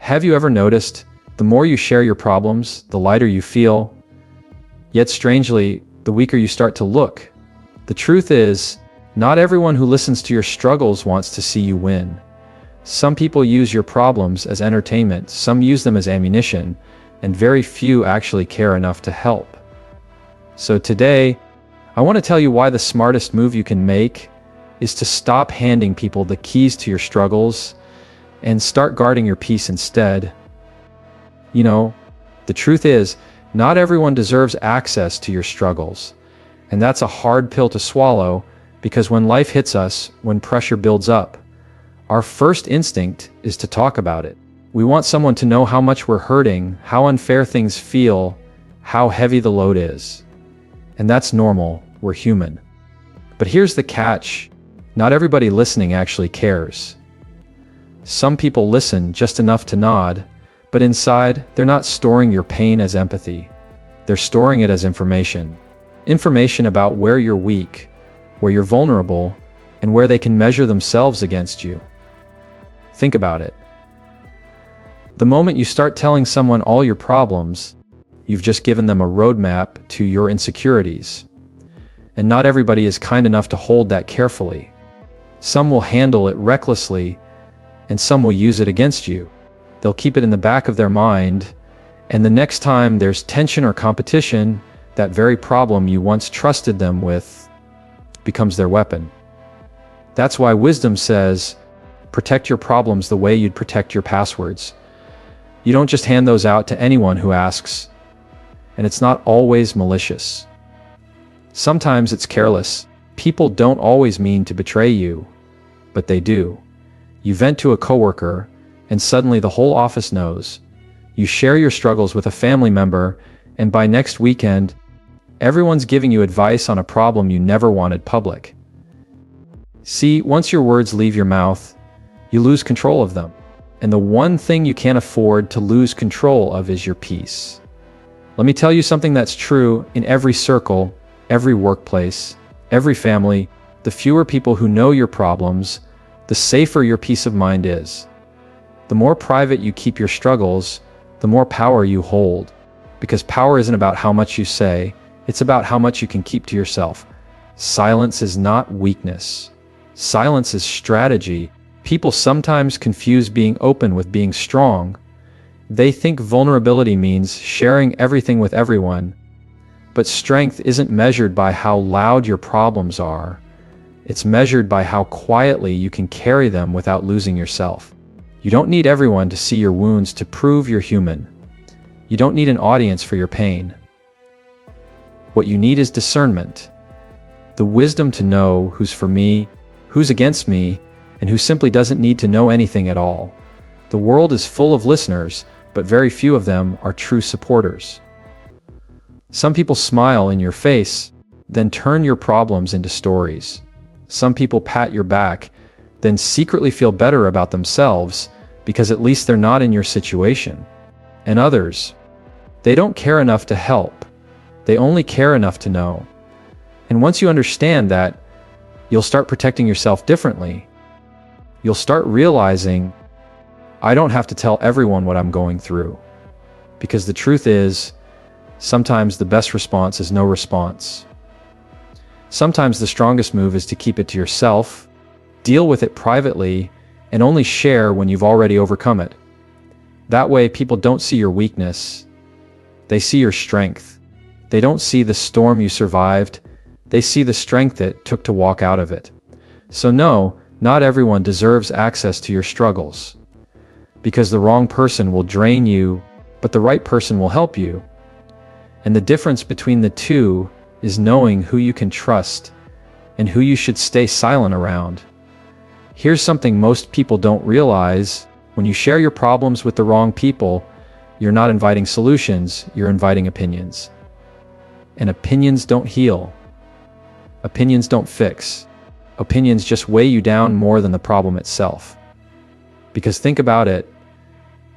Have you ever noticed, the more you share your problems, the lighter you feel? Yet strangely, the weaker you start to look. The truth is, not everyone who listens to your struggles wants to see you win. Some people use your problems as entertainment, some use them as ammunition, and very few actually care enough to help. So today, I want to tell you why the smartest move you can make is to stop handing people the keys to your struggles and start guarding your peace instead. You know, the truth is, not everyone deserves access to your struggles. And that's a hard pill to swallow, because when life hits us, when pressure builds up, our first instinct is to talk about it. We want someone to know how much we're hurting, how unfair things feel, how heavy the load is. And that's normal, we're human. But here's the catch, not everybody listening actually cares. Some people listen just enough to nod, but inside, they're not storing your pain as empathy. They're storing it as information. Information about where you're weak, where you're vulnerable, and where they can measure themselves against you. Think about it. The moment you start telling someone all your problems, you've just given them a roadmap to your insecurities. And not everybody is kind enough to hold that carefully. Some will handle it recklessly, and some will use it against you. They'll keep it in the back of their mind, and the next time there's tension or competition, that very problem you once trusted them with becomes their weapon. That's why wisdom says, protect your problems the way you'd protect your passwords. You don't just hand those out to anyone who asks, and it's not always malicious. Sometimes it's careless. People don't always mean to betray you, but they do. You vent to a coworker, and suddenly the whole office knows. You share your struggles with a family member, and by next weekend, everyone's giving you advice on a problem you never wanted public. See, once your words leave your mouth, you lose control of them. And the one thing you can't afford to lose control of is your peace. Let me tell you something that's true in every circle, every workplace, every family. The fewer people who know your problems, the safer your peace of mind is. The more private you keep your struggles, the more power you hold. Because power isn't about how much you say, it's about how much you can keep to yourself. Silence is not weakness. Silence is strategy. People sometimes confuse being open with being strong. They think vulnerability means sharing everything with everyone. But strength isn't measured by how loud your problems are. It's measured by how quietly you can carry them without losing yourself. You don't need everyone to see your wounds to prove you're human. You don't need an audience for your pain. What you need is discernment. The wisdom to know who's for me, who's against me, and who simply doesn't need to know anything at all. The world is full of listeners, but very few of them are true supporters. Some people smile in your face, then turn your problems into stories. Some people pat your back, then secretly feel better about themselves because at least they're not in your situation. And others, they don't care enough to help. They only care enough to know. And once you understand that, you'll start protecting yourself differently. You'll start realizing, I don't have to tell everyone what I'm going through. Because the truth is, sometimes the best response is no response. Sometimes the strongest move is to keep it to yourself, deal with it privately, and only share when you've already overcome it. That way, people don't see your weakness. They see your strength. They don't see the storm you survived. They see the strength it took to walk out of it. So no, not everyone deserves access to your struggles. Because the wrong person will drain you, but the right person will help you. And the difference between the two is knowing who you can trust and who you should stay silent around. Here's something most people don't realize. When you share your problems with the wrong people, you're not inviting solutions, you're inviting opinions. And opinions don't heal. Opinions don't fix. Opinions just weigh you down more than the problem itself. Because think about it,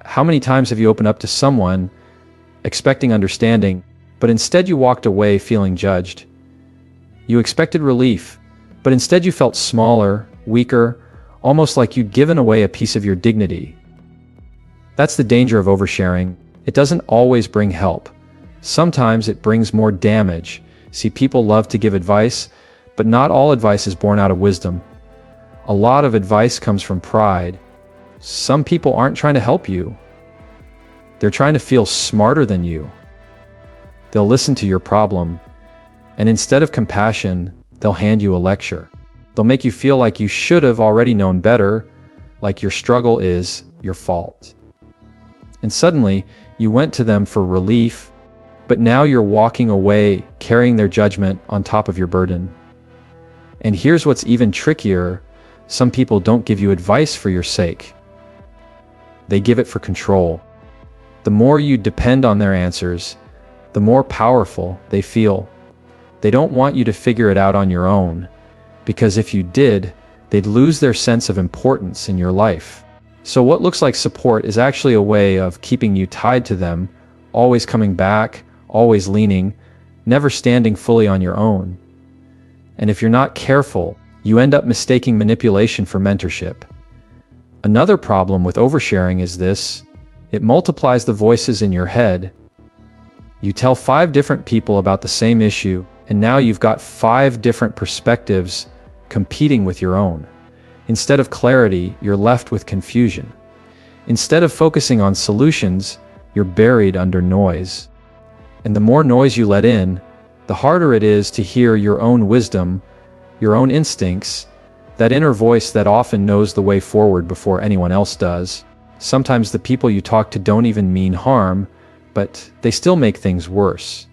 how many times have you opened up to someone expecting understanding, but instead you walked away feeling judged? You expected relief, but instead you felt smaller, weaker, almost like you'd given away a piece of your dignity. That's the danger of oversharing. It doesn't always bring help. Sometimes it brings more damage. See, people love to give advice, but not all advice is born out of wisdom. A lot of advice comes from pride. Some people aren't trying to help you. They're trying to feel smarter than you. They'll listen to your problem, and instead of compassion, they'll hand you a lecture. They'll make you feel like you should have already known better, like your struggle is your fault. And suddenly, you went to them for relief, but now you're walking away carrying their judgment on top of your burden. And here's what's even trickier. Some people don't give you advice for your sake. They give it for control. The more you depend on their answers, the more powerful they feel. They don't want you to figure it out on your own, because if you did, they'd lose their sense of importance in your life. So what looks like support is actually a way of keeping you tied to them, always coming back, always leaning, never standing fully on your own. And if you're not careful, you end up mistaking manipulation for mentorship. Another problem with oversharing is this: it multiplies the voices in your head. You tell 5 different people about the same issue, and now you've got 5 different perspectives competing with your own. Instead of clarity, you're left with confusion. Instead of focusing on solutions, you're buried under noise. And the more noise you let in, the harder it is to hear your own wisdom, your own instincts, that inner voice that often knows the way forward before anyone else does. Sometimes the people you talk to don't even mean harm, but they still make things worse.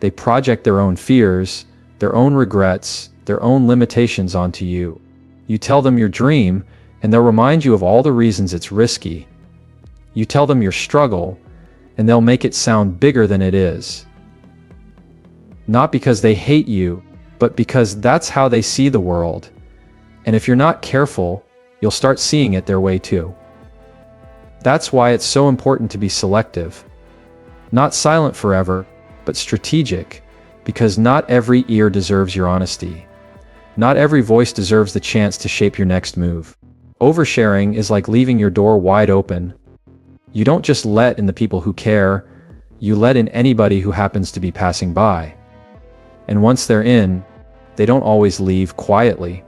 They project their own fears, their own regrets, their own limitations onto you. You tell them your dream, and they'll remind you of all the reasons it's risky. You tell them your struggle, and they'll make it sound bigger than it is. Not because they hate you, but because that's how they see the world. And if you're not careful, you'll start seeing it their way too. That's why it's so important to be selective. Not silent forever, but strategic, because not every ear deserves your honesty. Not every voice deserves the chance to shape your next move. Oversharing is like leaving your door wide open. You don't just let in the people who care, you let in anybody who happens to be passing by. And once they're in, they don't always leave quietly.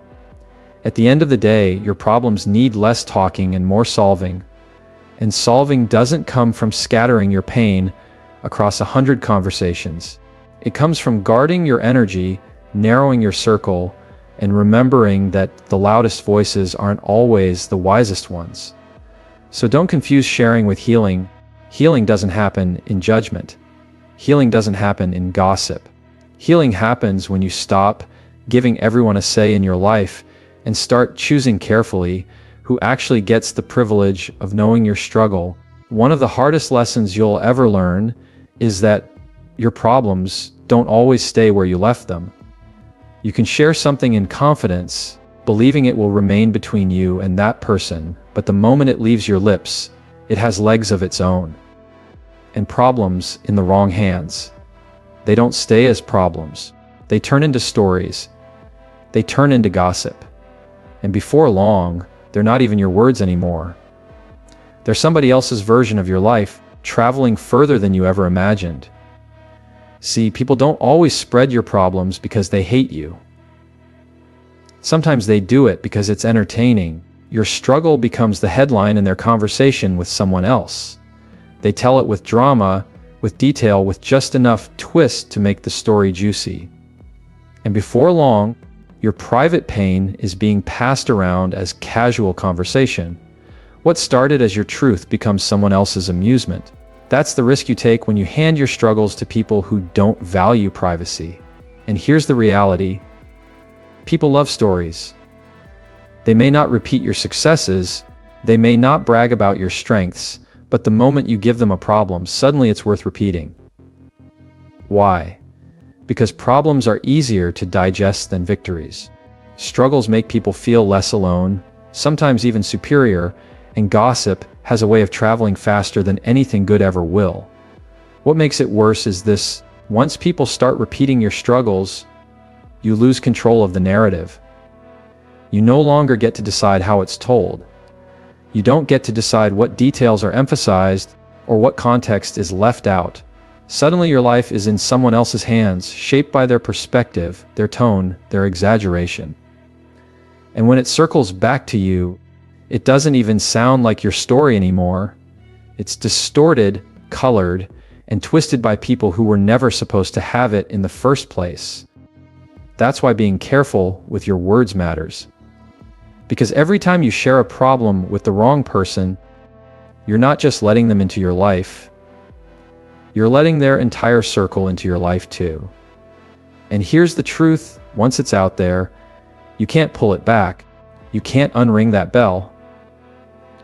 At the end of the day, your problems need less talking and more solving. And solving doesn't come from scattering your pain across 100 conversations. It comes from guarding your energy, narrowing your circle, and remembering that the loudest voices aren't always the wisest ones. So don't confuse sharing with healing. Healing doesn't happen in judgment. Healing doesn't happen in gossip. Healing happens when you stop giving everyone a say in your life and start choosing carefully who actually gets the privilege of knowing your struggle. One of the hardest lessons you'll ever learn is that your problems don't always stay where you left them. You can share something in confidence, believing it will remain between you and that person, but the moment it leaves your lips, it has legs of its own. And problems in the wrong hands, they don't stay as problems. They turn into stories. They turn into gossip. And before long, they're not even your words anymore. They're somebody else's version of your life, traveling further than you ever imagined. See, people don't always spread your problems because they hate you. Sometimes they do it because it's entertaining. Your struggle becomes the headline in their conversation with someone else. They tell it with drama, with detail, with just enough twist to make the story juicy. And before long, your private pain is being passed around as casual conversation. What started as your truth becomes someone else's amusement. That's the risk you take when you hand your struggles to people who don't value privacy. And here's the reality. People love stories. They may not repeat your successes, they may not brag about your strengths, but the moment you give them a problem, suddenly it's worth repeating. Why? Because problems are easier to digest than victories. Struggles make people feel less alone, sometimes even superior, and gossip has a way of traveling faster than anything good ever will. What makes it worse is this: once people start repeating your struggles, you lose control of the narrative. You no longer get to decide how it's told. You don't get to decide what details are emphasized or what context is left out. Suddenly your life is in someone else's hands, shaped by their perspective, their tone, their exaggeration. And when it circles back to you, it doesn't even sound like your story anymore. It's distorted, colored, and twisted by people who were never supposed to have it in the first place. That's why being careful with your words matters. Because every time you share a problem with the wrong person, you're not just letting them into your life, you're letting their entire circle into your life too. And here's the truth, once it's out there, you can't pull it back. You can't unring that bell.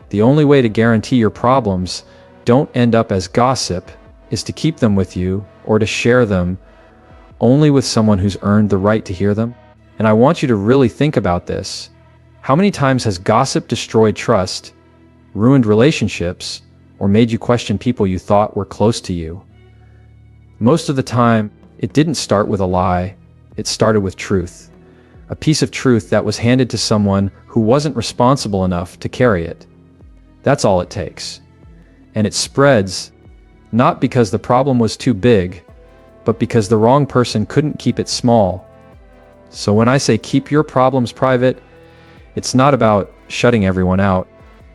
The only way to guarantee your problems don't end up as gossip is to keep them with you or to share them only with someone who's earned the right to hear them. And I want you to really think about this. How many times has gossip destroyed trust, ruined relationships, or made you question people you thought were close to you? Most of the time, it didn't start with a lie, it started with truth. A piece of truth that was handed to someone who wasn't responsible enough to carry it. That's all it takes. And it spreads, not because the problem was too big, but because the wrong person couldn't keep it small. So when I say keep your problems private, it's not about shutting everyone out.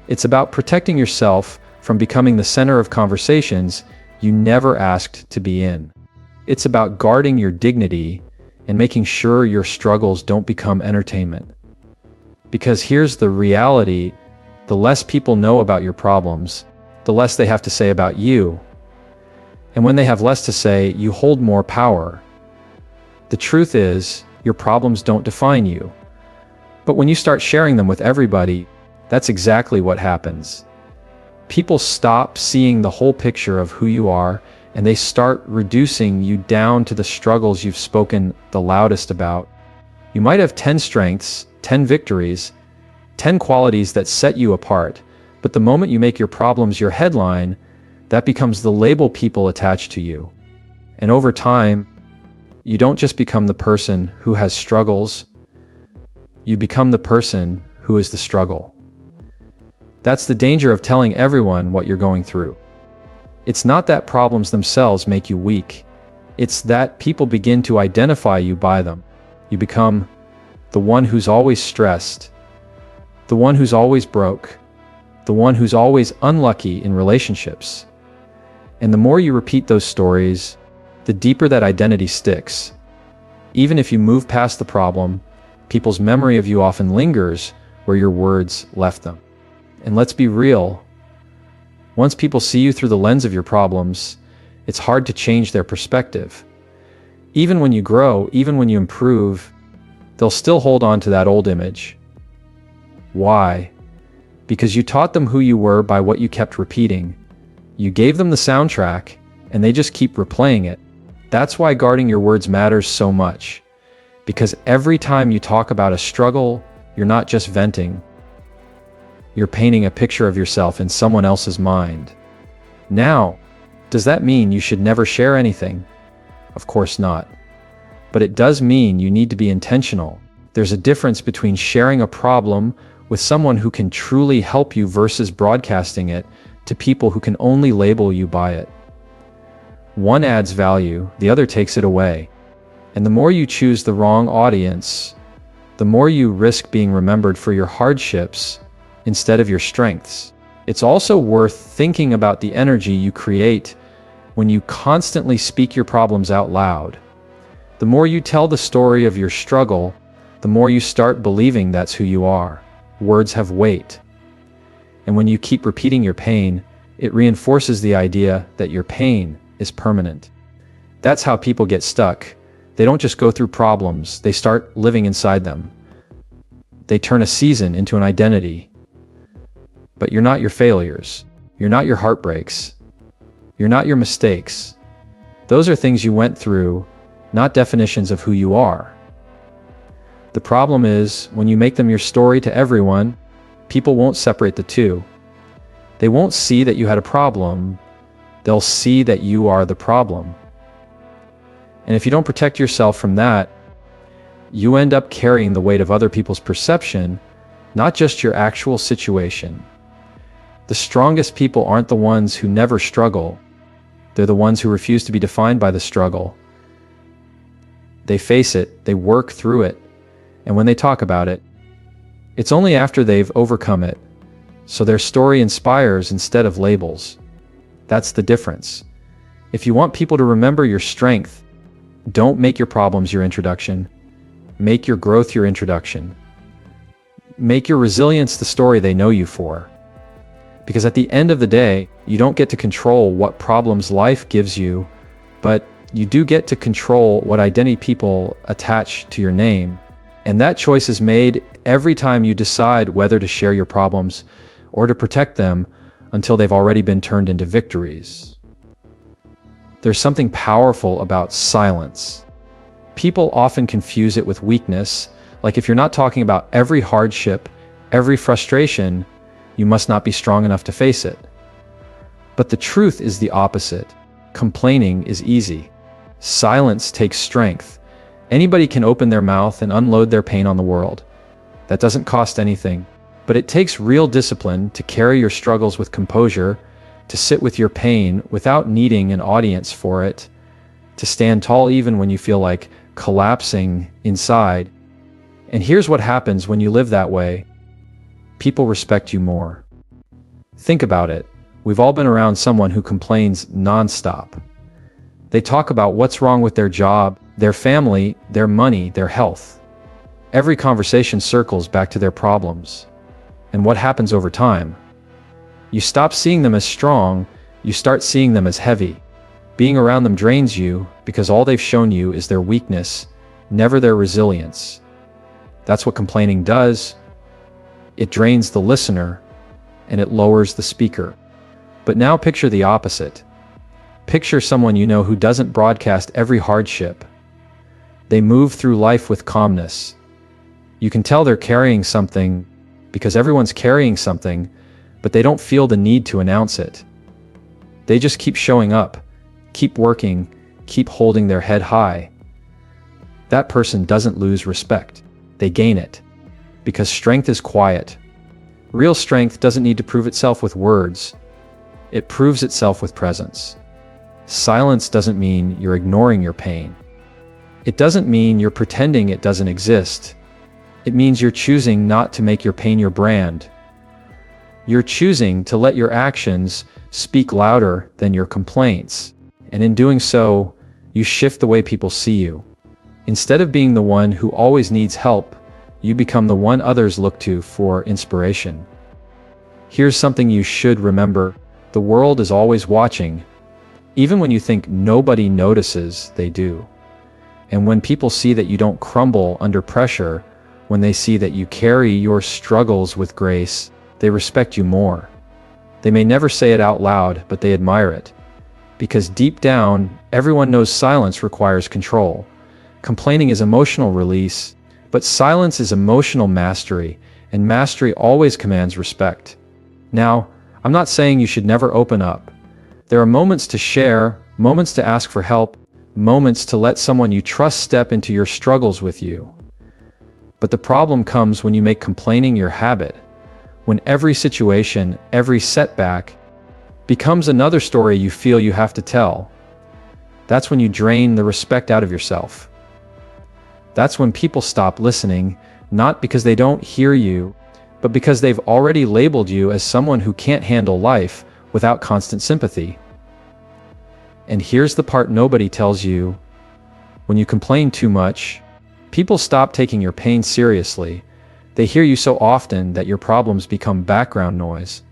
It's about protecting yourself from becoming the center of conversations you never asked to be in. It's about guarding your dignity and making sure your struggles don't become entertainment. Because here's the reality, the less people know about your problems, the less they have to say about you. And when they have less to say, you hold more power. The truth is, your problems don't define you. But when you start sharing them with everybody, that's exactly what happens. People stop seeing the whole picture of who you are, and they start reducing you down to the struggles you've spoken the loudest about. You might have 10 strengths, 10 victories, 10 qualities that set you apart, but the moment you make your problems your headline, that becomes the label people attach to you. And over time, you don't just become the person who has struggles, you become the person who is the struggle. That's the danger of telling everyone what you're going through. It's not that problems themselves make you weak. It's that people begin to identify you by them. You become the one who's always stressed, the one who's always broke, the one who's always unlucky in relationships. And the more you repeat those stories, the deeper that identity sticks. Even if you move past the problem, people's memory of you often lingers where your words left them. And let's be real, once people see you through the lens of your problems, it's hard to change their perspective. Even when you grow, even when you improve, they'll still hold on to that old image. Why? Because you taught them who you were by what you kept repeating. You gave them the soundtrack, and they just keep replaying it. That's why guarding your words matters so much. Because every time you talk about a struggle, you're not just venting. You're painting a picture of yourself in someone else's mind. Now, does that mean you should never share anything? Of course not. But it does mean you need to be intentional. There's a difference between sharing a problem with someone who can truly help you versus broadcasting it to people who can only label you by it. One adds value, the other takes it away. And the more you choose the wrong audience, the more you risk being remembered for your hardships instead of your strengths. It's also worth thinking about the energy you create when you constantly speak your problems out loud. The more you tell the story of your struggle, the more you start believing that's who you are. Words have weight. And when you keep repeating your pain, it reinforces the idea that your pain is permanent. That's how people get stuck. They don't just go through problems, they start living inside them. They turn a season into an identity. But you're not your failures. You're not your heartbreaks. You're not your mistakes. Those are things you went through, not definitions of who you are. The problem is, when you make them your story to everyone, people won't separate the two. They won't see that you had a problem. They'll see that you are the problem. And if you don't protect yourself from that, you end up carrying the weight of other people's perception, not just your actual situation. The strongest people aren't the ones who never struggle. They're the ones who refuse to be defined by the struggle. They face it, they work through it, and when they talk about it, it's only after they've overcome it. So their story inspires instead of labels. That's the difference. If you want people to remember your strength, don't make your problems your introduction. Make your growth your introduction. Make your resilience the story they know you for. Because at the end of the day, you don't get to control what problems life gives you, but you do get to control what identity people attach to your name. And that choice is made every time you decide whether to share your problems or to protect them until they've already been turned into victories. There's something powerful about silence. People often confuse it with weakness, like if you're not talking about every hardship, every frustration, you must not be strong enough to face it. But the truth is the opposite. Complaining is easy. Silence takes strength. Anybody can open their mouth and unload their pain on the world. That doesn't cost anything, but it takes real discipline to carry your struggles with composure, to sit with your pain without needing an audience for it, to stand tall even when you feel like collapsing inside. And here's what happens when you live that way. People respect you more. Think about it. We've all been around someone who complains nonstop. They talk about what's wrong with their job, their family, their money, their health. Every conversation circles back to their problems. And what happens over time? You stop seeing them as strong, you start seeing them as heavy. Being around them drains you because all they've shown you is their weakness, never their resilience. That's what complaining does. It drains the listener, and it lowers the speaker. But now picture the opposite. Picture someone you know who doesn't broadcast every hardship. They move through life with calmness. You can tell they're carrying something because everyone's carrying something, but they don't feel the need to announce it. They just keep showing up, keep working, keep holding their head high. That person doesn't lose respect. They gain it. Because strength is quiet. Real strength doesn't need to prove itself with words. It proves itself with presence. Silence doesn't mean you're ignoring your pain. It doesn't mean you're pretending it doesn't exist. It means you're choosing not to make your pain your brand. You're choosing to let your actions speak louder than your complaints. And in doing so, you shift the way people see you. Instead of being the one who always needs help, you become the one others look to for inspiration. Here's something you should remember. The world is always watching. Even when you think nobody notices, they do. And when people see that you don't crumble under pressure, when they see that you carry your struggles with grace, they respect you more. They may never say it out loud, but they admire it. Because deep down, everyone knows silence requires control. Complaining is emotional release, but silence is emotional mastery, and mastery always commands respect. Now, I'm not saying you should never open up. There are moments to share, moments to ask for help, moments to let someone you trust step into your struggles with you. But the problem comes when you make complaining your habit, when every situation, every setback, becomes another story you feel you have to tell. That's when you drain the respect out of yourself. That's when people stop listening, not because they don't hear you, but because they've already labeled you as someone who can't handle life without constant sympathy. And here's the part nobody tells you. When you complain too much, people stop taking your pain seriously. They hear you so often that your problems become background noise.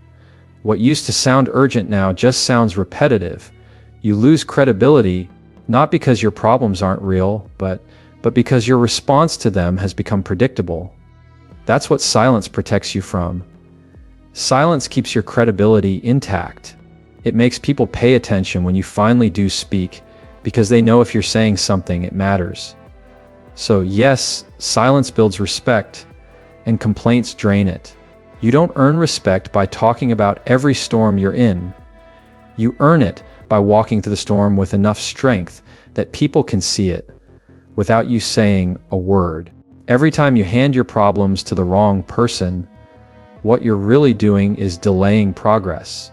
What used to sound urgent now just sounds repetitive. You lose credibility, not because your problems aren't real, but because your response to them has become predictable. That's what silence protects you from. Silence keeps your credibility intact. It makes people pay attention when you finally do speak, because they know if you're saying something, it matters. So yes, silence builds respect, and complaints drain it. You don't earn respect by talking about every storm you're in. You earn it by walking through the storm with enough strength that people can see it, without you saying a word. Every time you hand your problems to the wrong person, what you're really doing is delaying progress.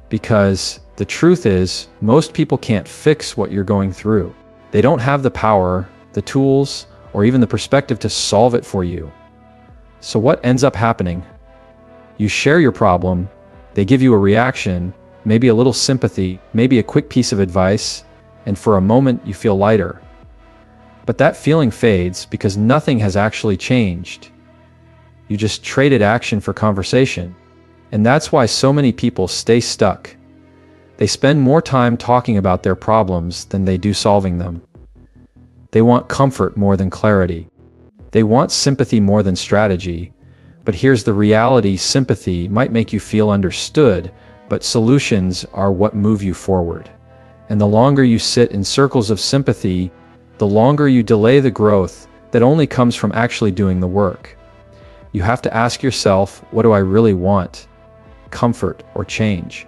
Because the truth is, most people can't fix what you're going through. They don't have the power, the tools, or even the perspective to solve it for you. So what ends up happening? You share your problem, they give you a reaction, maybe a little sympathy, maybe a quick piece of advice, and for a moment you feel lighter. But that feeling fades because nothing has actually changed. You just traded action for conversation. And that's why so many people stay stuck. They spend more time talking about their problems than they do solving them. They want comfort more than clarity. They want sympathy more than strategy. But here's the reality: sympathy might make you feel understood, but solutions are what move you forward. And the longer you sit in circles of sympathy, the longer you delay the growth that only comes from actually doing the work. You have to ask yourself, what do I really want? Comfort or change?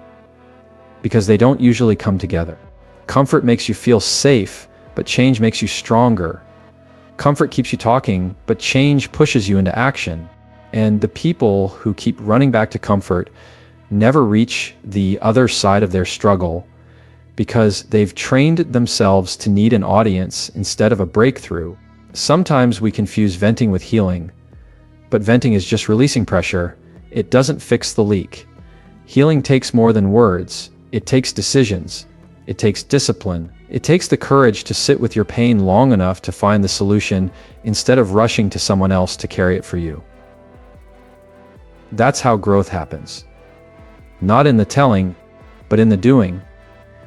Because they don't usually come together. Comfort makes you feel safe, but change makes you stronger. Comfort keeps you talking, but change pushes you into action. And the people who keep running back to comfort never reach the other side of their struggle because they've trained themselves to need an audience instead of a breakthrough. Sometimes we confuse venting with healing, but venting is just releasing pressure. It doesn't fix the leak. Healing takes more than words. It takes decisions. It takes discipline. It takes the courage to sit with your pain long enough to find the solution instead of rushing to someone else to carry it for you. That's how growth happens. Not in the telling, but in the doing.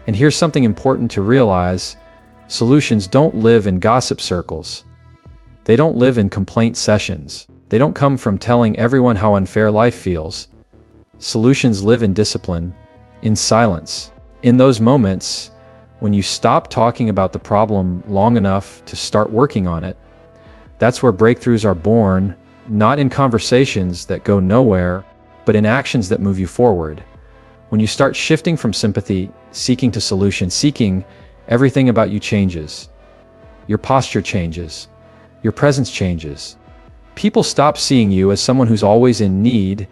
And here's something important to realize: solutions don't live in gossip circles. They don't live in complaint sessions. They don't come from telling everyone how unfair life feels. Solutions live in discipline, in silence. In those moments, when you stop talking about the problem long enough to start working on it, that's where breakthroughs are born, not in conversations that go nowhere, but in actions that move you forward. When you start shifting from sympathy, seeking to solution seeking, everything about you changes. Your posture changes. Your presence changes. People stop seeing you as someone who's always in need,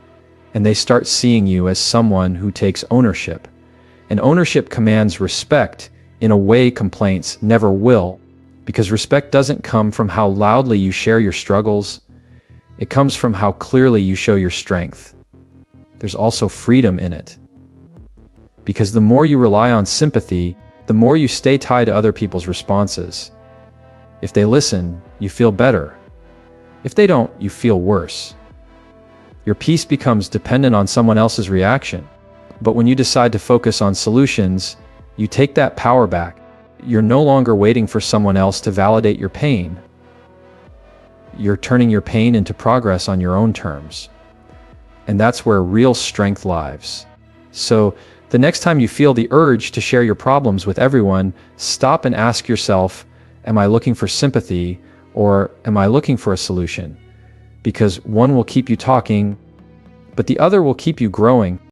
and they start seeing you as someone who takes ownership. And ownership commands respect in a way complaints never will, because respect doesn't come from how loudly you share your struggles. It comes from how clearly you show your strength. There's also freedom in it. Because the more you rely on sympathy, the more you stay tied to other people's responses. If they listen, you feel better. If they don't, you feel worse. Your peace becomes dependent on someone else's reaction. But when you decide to focus on solutions, you take that power back. You're no longer waiting for someone else to validate your pain. You're turning your pain into progress on your own terms. And that's where real strength lies. So, the next time you feel the urge to share your problems with everyone, stop and ask yourself, am I looking for sympathy or am I looking for a solution? Because one will keep you talking, but the other will keep you growing.